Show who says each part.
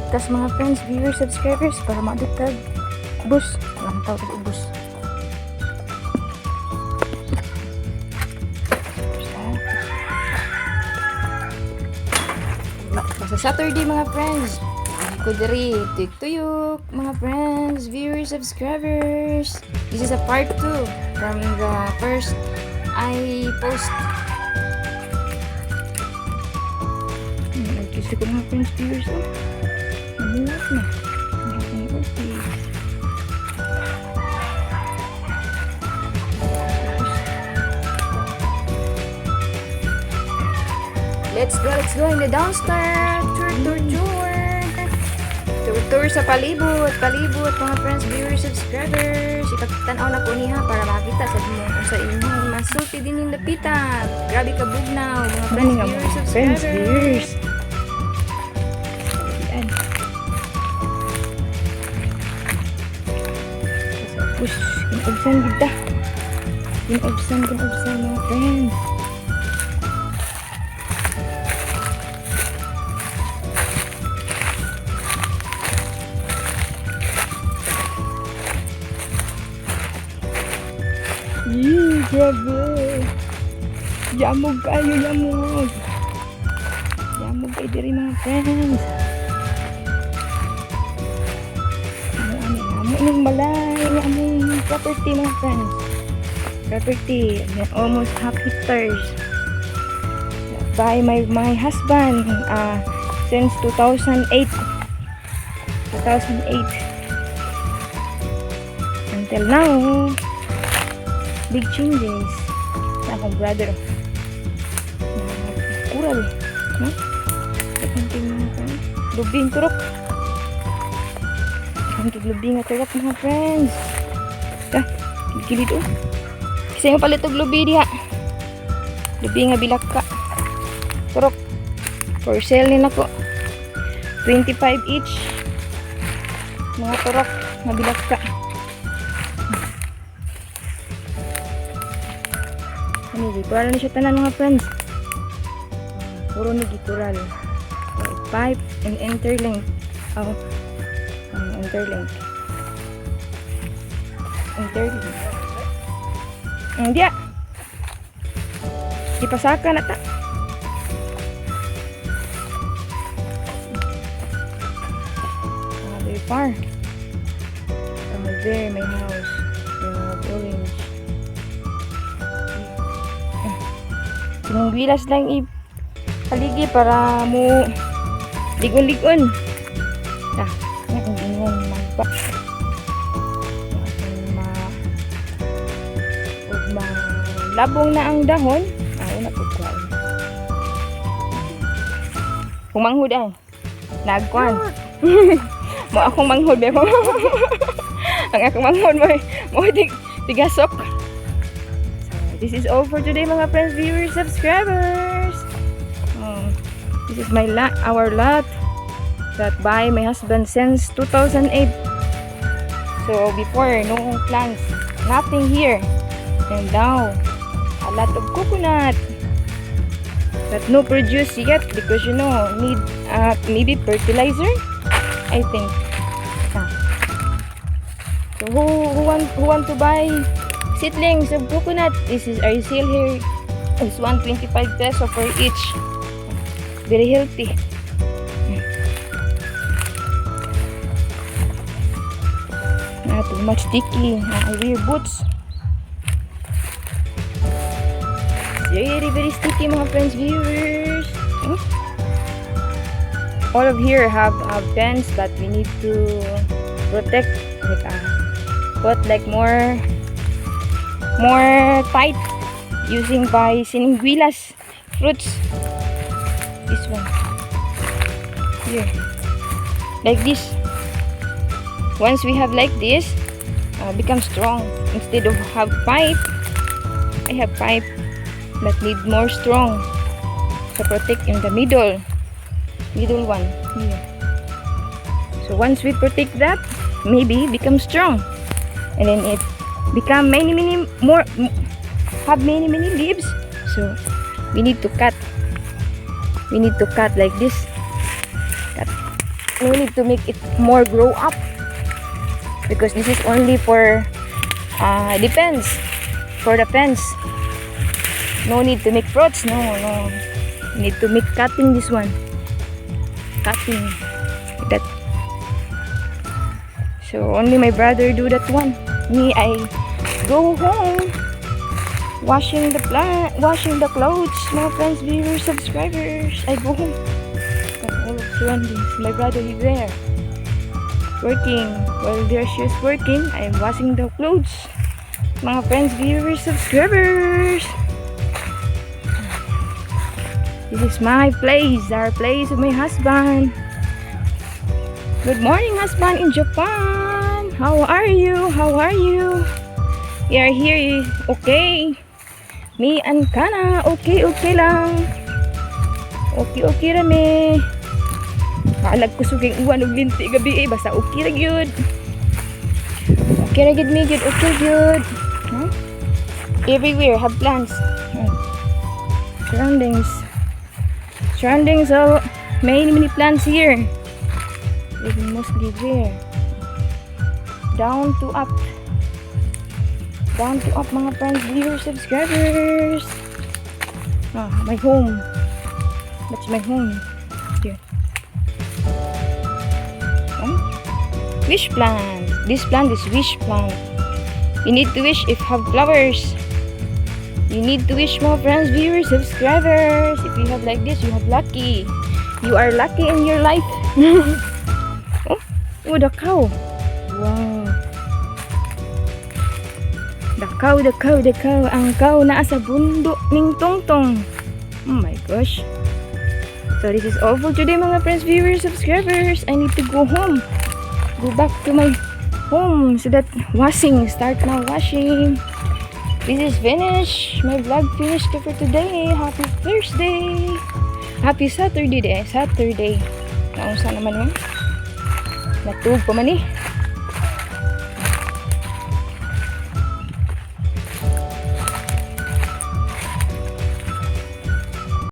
Speaker 1: tas mga friends, viewers, subscribers para maadagtag ubos. Alam tawag sa ubos. Sa Saturday mga friends, ko diri tuyok mga friends, viewers, subscribers. This is a part 2 from the first I post. Gusto ko mga friends, viewers, mabuhat na. Let's go in the downstairs. Tour sa palibot, mga friends, viewers, subscribers. Ipagtanaw na ko niha para makita sa inyong masulti din yung lapitan. Grabe ka bugnaw, mga friends, viewers, subscribers. Push, kinobsan kita. Kinobsan mga friends. Grabe. Yamog kayo, yamog. Yamog kayo diri mga friends. Yamog ng balay. Yamog property mga friends. Property. Almost half hectares. By my husband since 2008. Until now. Big changes sa akong brother. Kural, no? Lubing turok. Lubing turok mga friends. Gilid o. Kasi yung palitog lubi diha. Lubing nga bilaka. Turok. For sale nila ko. 25 each. Mga turok nga bilaka. Gitural na siya tanan mga friends. Puro ni gitural. Pipe and interlink. Interlink. Hindi ah. Ipasaka na ta. Very far. From there, my house. Orange. Sinunggilas lang ipaligi para mo ligon-ligon. Yan ang ingon magba. Labong na ang dahon. Una po ko. Kumanghod ay. Nagkuan. Mo akong manghod ba ko. Ang akong manghod mo tigasok. This is all for today mga friends, viewers, subscribers. This is our lot that by my husband since 2008. So before, no plants, nothing here. And now, a lot of coconut. But no produce yet because need maybe fertilizer, I think. So who want to buy seedlings of coconut? This is our sale here. It's 125 peso for each. Very healthy. Not too much sticky. I wear boots. Very sticky mga friends, viewers. All of here have pens that we need to protect. Put like more tight using by siniguilas fruits. This one here like this. Once we have like this, become strong. Instead of have pipe, I have pipe that need more strong. So protect in the middle one here. So once we protect that, maybe become strong, and then it become many more, have many leaves. So we need to cut like this. Cut. no need to make it more grow up, because this is only for depends for the fence. No need to make fruits. No. Need to make cutting this one. Cutting that. So only my brother do that one. Me, I go home washing the clothes. My friends, viewers, subscribers. I go home. All of surroundings. My brother is there working. While there she is working, I am washing the clothes. Mga friends, viewers, subscribers. This is my place, our place with my husband. Good morning, husband in Japan. How are you? How are you? We are here. Okay. Me and Kana. Okay lang. Okay rami. Maalag ko suging uwan og linti gabi basta okay ra gyud. Okay ra gyud me gyud. Okay gyud. Huh? Everywhere have plants. Surroundings of many plants here. Living mostly there. Down to up mga friends, viewers, subscribers. My home. That's my home. Here. Wish plant. This plant is wish plant. You need to wish if have flowers. You need to wish more friends, viewers, subscribers. If you have like this, you have lucky. You are lucky in your life. Oh, the cow. Wow. The cow. Ang cow na sa bundok ning tongtong. Oh my gosh. So this is all for today mga friends, viewers, subscribers. I need to go home. Go back to my home so that start now washing. This is finished. My vlog finished for today. Happy Thursday. Happy Saturday. Naunsa naman yun? Natug pa man eh.